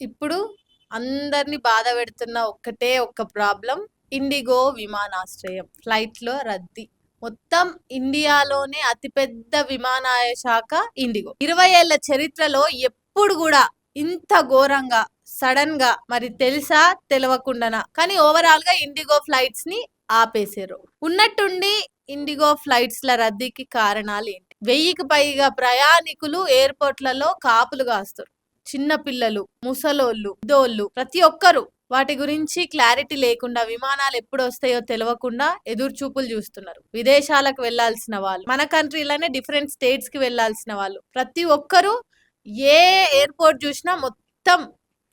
ఇప్పుడు అందరిని బాధ పెడుతున్న ఒక్కటే ఒక్క ప్రాబ్లం, ఇండిగో విమానాశ్రయం ఫ్లైట్‌లో రద్దీ. మొత్తం ఇండియాలోనే అతిపెద్ద విమానయాన శాఖ ఇండిగో. 20 ఏళ్ల చరిత్రలో ఎప్పుడు గూడా ఇంత ఘోరంగా సడన్‌గా మరి తెలుసా? తెలవకుండానా? కానీ ఓవరాల్‌గా ఇండిగో ఫ్లైట్స్‌ని ఆపేశారు. ఉన్నట్టుండి ఇండిగో ఫ్లైట్స్‌ల రద్దీకి కారణాలేంటి? 1000కి పైగా ప్రయాణికులు ఎయిర్‌పోర్ట్‌లలో కాపులు గాస్తారు. చిన్న పిల్లలు, ముసలోళ్ళు, వృద్ధోళ్ళు ప్రతి ఒక్కరు వాటి గురించి క్లారిటీ లేకుండా విమానాలు ఎప్పుడు వస్తాయో తెలవకుండా ఎదురు చూపులు చూస్తున్నారు. విదేశాలకు వెళ్లాల్సిన వాళ్ళు, మన కంట్రీలోనే డిఫరెంట్ స్టేట్స్ కి వెళ్లాల్సిన వాళ్ళు ప్రతి ఒక్కరు ఏ ఎయిర్పోర్ట్ చూసినా మొత్తం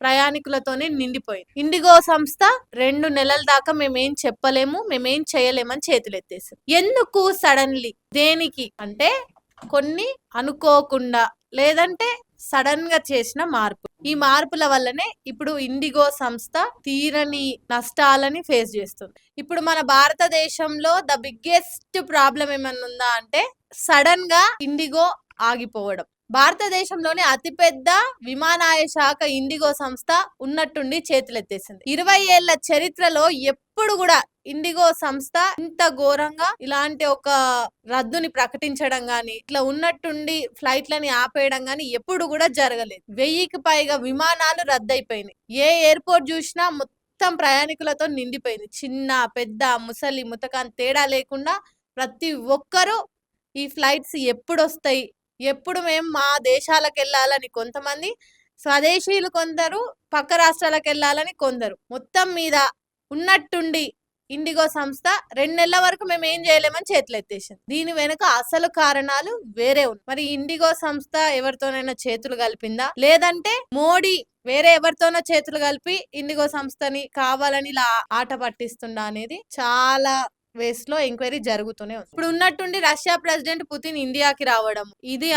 ప్రయాణికులతోనే నిండిపోయింది. ఇండిగో సంస్థ 2 నెలల దాకా మేమేం చెప్పలేము, మేమేం చేయలేమని చేతులెత్తేసారు. ఎందుకు సడన్లీ? దేనికి అంటే కొన్ని అనుకోకుండా లేదంటే సడన్ గా చేసిన మార్పు. ఈ మార్పుల వల్లనే ఇప్పుడు ఇండిగో సంస్థ తీరని నష్టాలని ఫేస్ చేస్తుంది. ఇప్పుడు మన భారతదేశంలో ద బిగ్గెస్ట్ ప్రాబ్లం ఏమన్నా ఉందా అంటే సడన్ గా ఇండిగో ఆగిపోవడం. భారతదేశంలోనే అతిపెద్ద విమానయాన శాఖ ఇండిగో సంస్థ ఉన్నట్టుండి చేతులెత్తేసింది. 20 ఏళ్ల చరిత్రలో ఎప్పుడు కూడా ఇండిగో సంస్థ ఇంత ఘోరంగా ఇలాంటి ఒక రద్దుని ప్రకటించడం గాని, ఇట్లా ఉన్నట్టుండి ఫ్లైట్లని ఆపేయడం గాని ఎప్పుడు కూడా జరగలేదు. 1000కి పైగా విమానాలు రద్దయిపోయినాయి. ఏ ఎయిర్పోర్ట్ చూసినా మొత్తం ప్రయాణికులతో నిండిపోయింది. చిన్న, పెద్ద, ముసలి, ముతకాన్ తేడా లేకుండా ప్రతి ఒక్కరూ ఈ ఫ్లైట్స్ ఎప్పుడొస్తాయి, ఎప్పుడు మేము మా దేశాలకు వెళ్ళాలని కొంతమంది, స్వదేశీయులు కొందరు, పక్క రాష్ట్రాలకు వెళ్ళాలని కొందరు. మొత్తం మీద ఉన్నట్టుండి ఇండిగో సంస్థ 2 నెలల వరకు మేము ఏం చేయలేమని చేతులెత్తేసింది. దీని వెనుక అసలు కారణాలు వేరే ఉన్నాయి. మరి ఇండిగో సంస్థ ఎవరితోనైనా చేతులు కలిపిందా, లేదంటే మోడీ వేరే ఎవరితోనో చేతులు కలిపి ఇండిగో సంస్థని కావాలని ఇలా ఆట పట్టిస్తుందా అనేది చాలా వేస్ లో ఎంక్వైరీ జరుగుతూనే ఉంది. ఇప్పుడు ఉన్నట్టుండి రష్యా ప్రెసిడెంట్ పుతిన్ ఇండియాకి రావడం, ఇది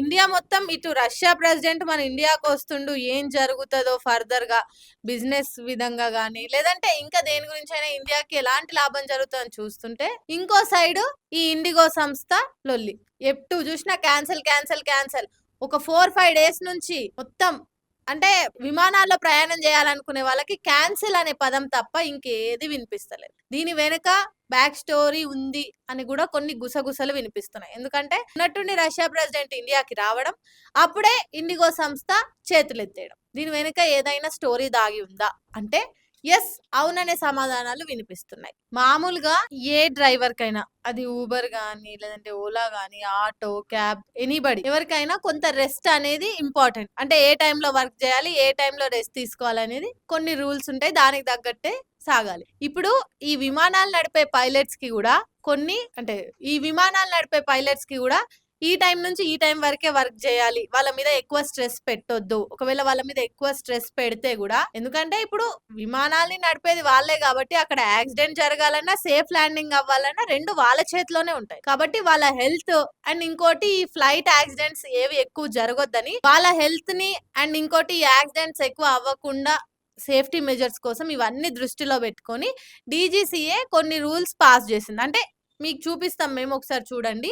ఇండియా మొత్తం ఇటు రష్యా ప్రెసిడెంట్ మన ఇండియాకు వస్తుండు, ఏం జరుగుతుందో ఫర్దర్ గా బిజినెస్ విధంగా గానీ లేదంటే ఇంకా దేని గురించి అయినా ఇండియాకి ఎలాంటి లాభం జరుగుతుందని చూస్తుంటే, ఇంకో సైడ్ ఈ ఇండిగో సంస్థ లొల్లి ఎప్పుడు చూసినా క్యాన్సల్ క్యాన్సల్ క్యాన్సల్. ఒక 4-5 డేస్ నుంచి మొత్తం అంటే విమానాల్లో ప్రయాణం చేయాలనుకునే వాళ్ళకి క్యాన్సిల్ అనే పదం తప్ప ఇంకేది వినిపిస్తలేదు. దీని వెనుక బ్యాక్ స్టోరీ ఉంది అని కూడా కొన్ని గుసగుసలు వినిపిస్తున్నాయి. ఎందుకంటే ఉన్నట్టుండి రష్యా ప్రెసిడెంట్ ఇండియాకి రావడం, అప్పుడే ఇండిగో సంస్థ చేతులెత్తేయడం. దీని వెనుక ఏదైనా స్టోరీ దాగి ఉందా అంటే ఎస్, అవుననే సమాధానాలు వినిపిస్తున్నాయి. మామూలుగా ఏ డ్రైవర్ కైనా, అది ఊబర్ గానీ లేదంటే ఓలా గానీ ఆటో, క్యాబ్, ఎనీబడి ఎవరికైనా కొంత రెస్ట్ అనేది ఇంపార్టెంట్. అంటే ఏ టైంలో వర్క్ చేయాలి, ఏ టైంలో రెస్ట్ తీసుకోవాలి అనేది కొన్ని రూల్స్ ఉంటాయి. దానికి తగ్గట్టే సాగాలి. ఇప్పుడు ఈ విమానాలు నడిపే పైలట్స్ కి కూడా ఈ విమానాలు నడిపే పైలట్స్ కి కూడా ఈ టైం నుంచి ఈ టైం వరకే వర్క్ చేయాలి, వాళ్ళ మీద ఎక్కువ స్ట్రెస్ పెట్టొద్దు. ఒకవేళ వాళ్ళ మీద ఎక్కువ స్ట్రెస్ పెడితే కూడా, ఎందుకంటే ఇప్పుడు విమానాల్ని నడిపేది వాళ్ళే కాబట్టి అక్కడ యాక్సిడెంట్ జరగాలన్నా సేఫ్ ల్యాండింగ్ అవ్వాలన్నా 2 వాళ్ళ చేతిలోనే ఉంటాయి. కాబట్టి వాళ్ళ హెల్త్ అండ్ ఇంకోటి ఈ ఫ్లైట్ యాక్సిడెంట్స్ ఏవి ఎక్కువ జరగొద్దని వాళ్ళ హెల్త్ ని అండ్ ఇంకోటి ఈ యాక్సిడెంట్స్ ఎక్కువ అవ్వకుండా సేఫ్టీ మెజర్స్ కోసం ఇవన్నీ దృష్టిలో పెట్టుకొని డీజీసీఏ కొన్ని రూల్స్ పాస్ చేసింది. అంటే మీకు చూపిస్తాం మేము, ఒకసారి చూడండి.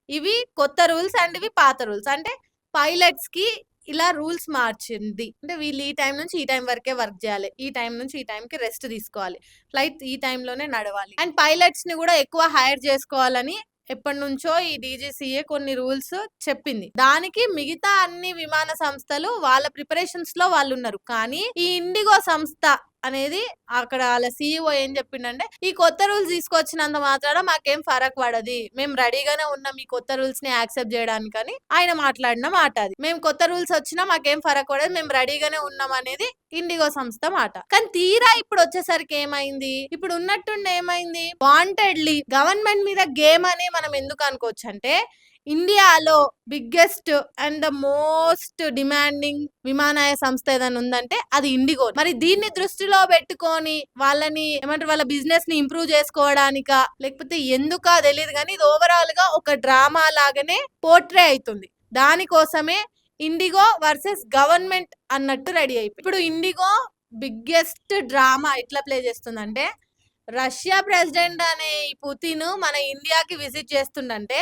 ఇవి కొత్త రూల్స్ అండ్ ఇవి పాత రూల్స్. అంటే పైలట్స్ కి ఇలా రూల్స్ మార్చింది. అంటే వీళ్ళు ఈ టైం నుంచి ఈ టైం వరకే వర్క్ చేయాలి, ఈ టైం నుంచి ఈ టైంకి రెస్ట్ తీసుకోవాలి, ఫ్లైట్ ఈ టైంలోనే నడవాలి, అండ్ పైలట్స్ ని కూడా ఎక్కువ హైర్ చేసుకోవాలని ఎప్పటి నుంచో ఈ డీజీసీఏ కొన్ని రూల్స్ చెప్పింది. దానికి మిగతా అన్ని విమాన సంస్థలు వాళ్ళ ప్రిపరేషన్స్ లో వాళ్ళు ఉన్నారు. కానీ ఈ ఇండిగో సంస్థ అనేది అక్కడ వాళ్ళ సీఈఓ ఏం చెప్పిండంటే, ఈ కొత్త రూల్స్ తీసుకొచ్చినంత మాత్రాన మాకేం ఫరక్ పడది, మేము రెడీగానే ఉన్నాం ఈ కొత్త రూల్స్ ని యాక్సెప్ట్ చేయడానికి అని ఆయన మాట్లాడిన మాట అది. మేము కొత్త రూల్స్ వచ్చినా మాకేం ఫరక్ పడదు, మేము రెడీగానే ఉన్నాం అనేది ఇండిగో సంస్థ మాట. కానీ తీరా ఇప్పుడు వచ్చేసరికి ఏమైంది, ఇప్పుడు ఉన్నట్టుండి ఏమైంది, వాంటెడ్లీ గవర్నమెంట్ మీద గేమ్ అని మనం ఎందుకు అనుకోవచ్చు అంటే, ఇండియాలో biggest and the most demanding విమానయాన సంస్థ ఏదైనా ఉందంటే అది ఇండిగో. మరి దీన్ని దృష్టిలో పెట్టుకొని వాళ్ళని ఏమంటారు, వాళ్ళ బిజినెస్ ని ఇంప్రూవ్ చేసుకోవడానికా లేకపోతే ఎందుకా తెలియదు కానీ ఇది ఓవరాల్ గా ఒక డ్రామా లాగానే పోర్ట్రే అవుతుంది. దానికోసమే ఇండిగో వర్సెస్ గవర్నమెంట్ అన్నట్టు రెడీ అయిపోయి ఇప్పుడు ఇండిగో బిగ్గెస్ట్ డ్రామా ఎట్లా ప్లే చేస్తుందంటే, రష్యా ప్రెసిడెంట్ అనే ఈ పుతిన్ మన ఇండియాకి విజిట్ చేస్తుండంటే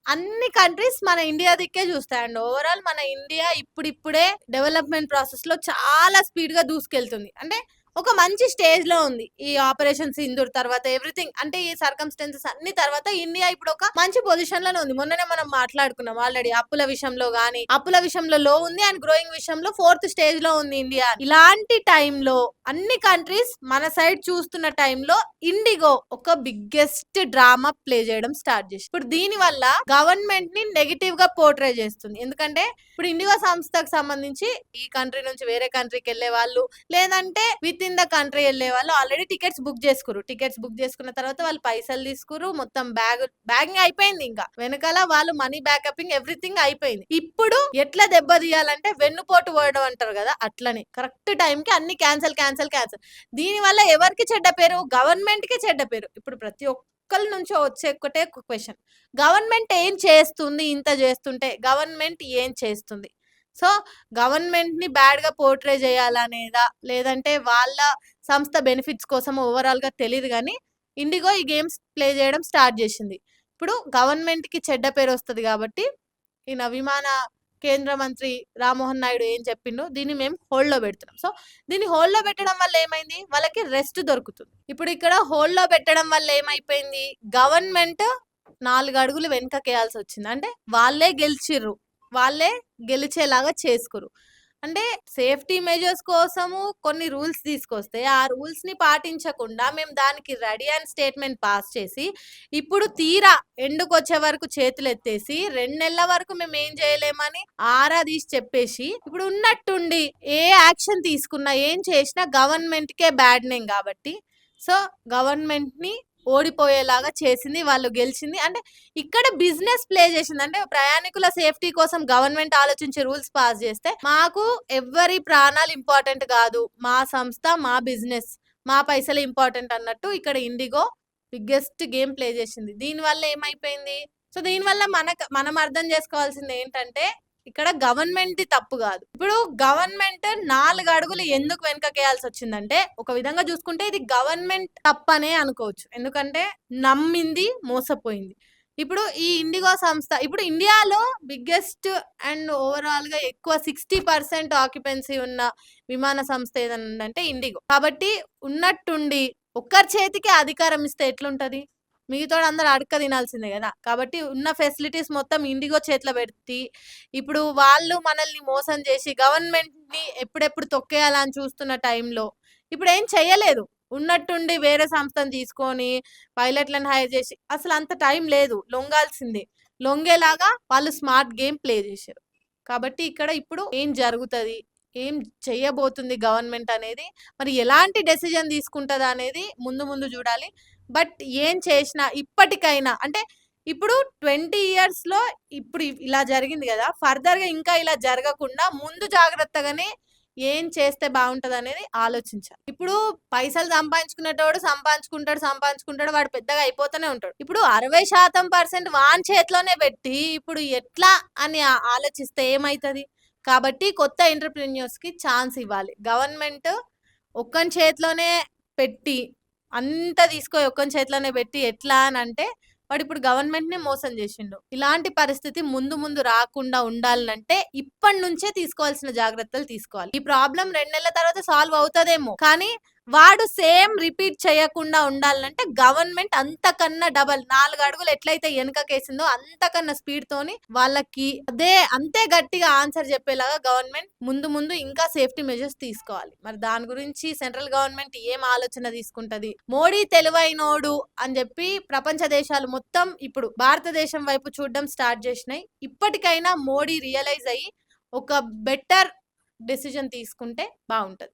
అన్ని కంట్రీస్ మన ఇండియా దిక్కే చూస్తాయండి. ఓవరాల్ మన ఇండియా ఇప్పుడిప్పుడే డెవలప్‌మెంట్ ప్రాసెస్‌లో చాలా స్పీడ్‌గా దూసుకెళ్తుంది. అంటే ఒక మంచి స్టేజ్‌లో ఉంది. ఈ ఆపరేషన్ సింధూర్ తర్వాత ఎవ్రీథింగ్ అంటే ఈ సర్కమ్‌స్టాన్సెస్ అన్ని తర్వాత ఇండియా ఇప్పుడు ఒక మంచి పొజిషన్‌లోనే ఉంది. మొన్ననే మనం మాట్లాడుకున్నాం ఆల్రెడీ అప్పుల విషయంలో గాని, అప్పుల విషయంలో లో ఉంది అండ్ గ్రోయింగ్ విషయంలో 4థ్ స్టేజ్‌లో ఉంది ఇండియా. ఇలాంటి టైంలో అన్ని కంట్రీస్ మన సైడ్ చూస్తున్న టైంలో ఇండిగో ఒక బిగ్గెస్ట్ డ్రామా ప్లే చేయడం స్టార్ట్ చేసింది. ఇప్పుడు దీని వల్ల గవర్నమెంట్ ని నెగెటివ్ గా పోర్ట్రే చేస్తుంది. ఎందుకంటే ఇప్పుడు ఇండిగో సంస్థకు సంబంధించి ఈ కంట్రీ నుంచి వేరే కంట్రీకి వెళ్లే వాళ్ళు లేదంటే విత్ ఇన్ ద కంట్రీ వెళ్లే వాళ్ళు ఆల్రెడీ టికెట్స్ బుక్ చేసుకురు. టికెట్స్ బుక్ చేసుకున్న తర్వాత వాళ్ళు పైసలు తీసుకురు, మొత్తం బ్యాగింగ్ అయిపోయింది. ఇంకా వెనకాల వాళ్ళు మనీ బ్యాకపింగ్ ఎవ్రీథింగ్ అయిపోయింది. ఇప్పుడు ఎట్లా దెబ్బ తీయాలంటే వెన్నుపోటు పోవడం అంటారు కదా, అట్లనే కరెక్ట్ టైం కి అన్ని క్యాన్సల్ క్యాన్సల్ క్యాన్సల్. దీని వల్ల ఎవరికి చెడ్డ పేరు? గవర్నమెంట్ కి చెడ్డ పేరు. ఇప్పుడు ప్రతి ఒక్కరి నుంచి వచ్చే ఒకటే క్వశ్చన్, గవర్నమెంట్ ఏం చేస్తుంది? ఇంత చేస్తుంటే గవర్నమెంట్ ఏం చేస్తుంది? సో గవర్నమెంట్ ని బ్యాడ్ గా పోర్ట్రే చేయాలనేదా లేదంటే వాళ్ళ సంస్థ బెనిఫిట్స్ కోసం ఓవరాల్ గా తెలియదు కానీ ఇండిగో ఈ గేమ్స్ ప్లే చేయడం స్టార్ట్ చేసింది. ఇప్పుడు గవర్నమెంట్ కి చెడ్డ పేరు వస్తుంది కాబట్టి ఈయన విమాన కేంద్ర మంత్రి రామ్మోహన్ నాయుడు ఏం చెప్పిండు, దీన్ని మేము హోల్డ్ లో పెడుతున్నాం. సో దీన్ని హోల్డ్ లో పెట్టడం వల్ల ఏమైంది? వాళ్ళకి రెస్ట్ దొరుకుతుంది. ఇప్పుడు ఇక్కడ హోల్డ్ లో పెట్టడం వల్ల ఏమైపోయింది? గవర్నమెంట్ 4 అడుగులు వెనకకేయాల్సి వచ్చింది. అంటే వాళ్ళే గెలిచిర్రు, వాళ్ళే గెలిచేలాగా చేసుకురు. అంటే సేఫ్టీ మెజర్స్ కోసము కొన్ని రూల్స్ తీసుకొస్తే ఆ రూల్స్ ని పాటించకుండా మేము దానికి రెడీ అని స్టేట్మెంట్ పాస్ చేసి ఇప్పుడు తీరా ఎండుకొచ్చే వరకు చేతులు ఎత్తేసి 2 నెలల వరకు మేము ఏం చేయలేమని ఆరా తీసి చెప్పేసి ఇప్పుడు ఉన్నట్టుండి ఏ యాక్షన్ తీసుకున్నా ఏం చేసినా గవర్నమెంట్ కే బ్యాడ్ నేమ్ కాబట్టి సో గవర్నమెంట్ ని ఓడిపోయేలాగా చేసింది, వాళ్ళు గెలిచింది. అంటే ఇక్కడ బిజినెస్ ప్లే చేసింది. అంటే ప్రయాణికుల సేఫ్టీ కోసం గవర్నమెంట్ ఆలోచించే రూల్స్ పాస్ చేస్తే మాకు ఎవరి ప్రాణాలు ఇంపార్టెంట్ కాదు, మా సంస్థ మా బిజినెస్ మా పైసలు ఇంపార్టెంట్ అన్నట్టు ఇక్కడ ఇండిగో బిగ్గెస్ట్ గేమ్ ప్లే చేసింది. దీనివల్ల ఏమైపోయింది? సో దీనివల్ల మనం అర్థం చేసుకోవాల్సింది ఏంటంటే ఇక్కడ గవర్నమెంట్ తప్పు కాదు. ఇప్పుడు గవర్నమెంట్ 4 అడుగులు ఎందుకు వెనకకేయాల్సి వచ్చిందంటే ఒక విధంగా చూసుకుంటే ఇది గవర్నమెంట్ తప్పనే అనుకోవచ్చు. ఎందుకంటే నమ్మింది మోసపోయింది. ఇప్పుడు ఈ ఇండిగో సంస్థ ఇప్పుడు ఇండియాలో బిగ్గెస్ట్ అండ్ ఓవరాల్ గా ఎక్కువ 60% ఆక్యుపెన్సీ ఉన్న విమాన సంస్థ ఏదైనా ఉందంటే ఇండిగో. కాబట్టి ఉన్నట్టుండి ఒక్కరి చేతికి అధికారం ఇస్తే ఎట్లుంటది? మిగతా అందరూ అడక తినాల్సిందే కదా. కాబట్టి ఉన్న ఫెసిలిటీస్ మొత్తం ఇండిగో చేతిలో పెట్టి ఇప్పుడు వాళ్ళు మనల్ని మోసం చేసి గవర్నమెంట్ ని ఎప్పుడెప్పుడు తొక్కేయాలని చూస్తున్న టైంలో ఇప్పుడు ఏం చెయ్యలేదు. ఉన్నట్టుండి వేరే సంస్థను తీసుకొని పైలట్లను హైర్ చేసి అసలు అంత టైం లేదు, లొంగాల్సిందే. లొంగేలాగా వాళ్ళు స్మార్ట్ గేమ్ ప్లే చేశారు. కాబట్టి ఇక్కడ ఇప్పుడు ఏం జరుగుతుంది, ఏం చెయ్యబోతుంది గవర్నమెంట్ అనేది, మరి ఎలాంటి డెసిజన్ తీసుకుంటుందా అనేది ముందు ముందు చూడాలి. బట్ ఏం చేసినా ఇప్పటికైనా అంటే ఇప్పుడు 20 years లో ఇప్పుడు ఇలా జరిగింది కదా, ఫర్దర్ గా ఇంకా ఇలా జరగకుండా ముందు జాగ్రత్తగానే ఏం చేస్తే బాగుంటది అనేది ఆలోచించాలి. ఇప్పుడు పైసలు సంపాదించుకుంటాడు వాడు పెద్దగా అయిపోతూనే ఉంటాడు. ఇప్పుడు 60% వాన్ చేతిలోనే పెట్టి ఇప్పుడు ఎట్లా అని ఆలోచిస్తే ఏమైతుంది? కాబట్టి కొత్త ఎంటర్‌ప్రెన్యూర్స్ కి ఛాన్స్ ఇవ్వాలి. గవర్నమెంట్ ఒక్కని చేతిలోనే పెట్టి అంతా తీసుకొని ఒక్కని చేతిలోనే పెట్టి ఎట్లా అని అంటే వాడు ఇప్పుడు గవర్నమెంట్ ని మోసం చేసిండు. ఇలాంటి పరిస్థితి ముందు ముందు రాకుండా ఉండాలంటే ఇప్పటి నుంచే తీసుకోవాల్సిన జాగ్రత్తలు తీసుకోవాలి. ఈ ప్రాబ్లం 2 నెలల తర్వాత సాల్వ్ అవుతుందేమో కానీ వాడు సేమ్ రిపీట్ చేయకుండా ఉండాలంటే గవర్నమెంట్ అంతకన్నా డబల్ 4 అడుగులు ఎట్లయితే వెనకకేసిందో అంతకన్నా స్పీడ్ తోని వాళ్ళకి అంతే గట్టిగా ఆన్సర్ చెప్పేలాగా గవర్నమెంట్ ముందు ముందు ఇంకా సేఫ్టీ మెజర్స్ తీసుకోవాలి. మరి దాని గురించి సెంట్రల్ గవర్నమెంట్ ఏం ఆలోచన తీసుకుంటది? మోడీ తెలివైనోడు అని చెప్పి ప్రపంచ దేశాలు మొత్తం ఇప్పుడు భారతదేశం వైపు చూడడం స్టార్ట్ చేసినాయి. ఇప్పటికైనా మోడీ రియలైజ్ అయ్యి ఒక బెటర్ డెసిజన్ తీసుకుంటే బాగుంటది.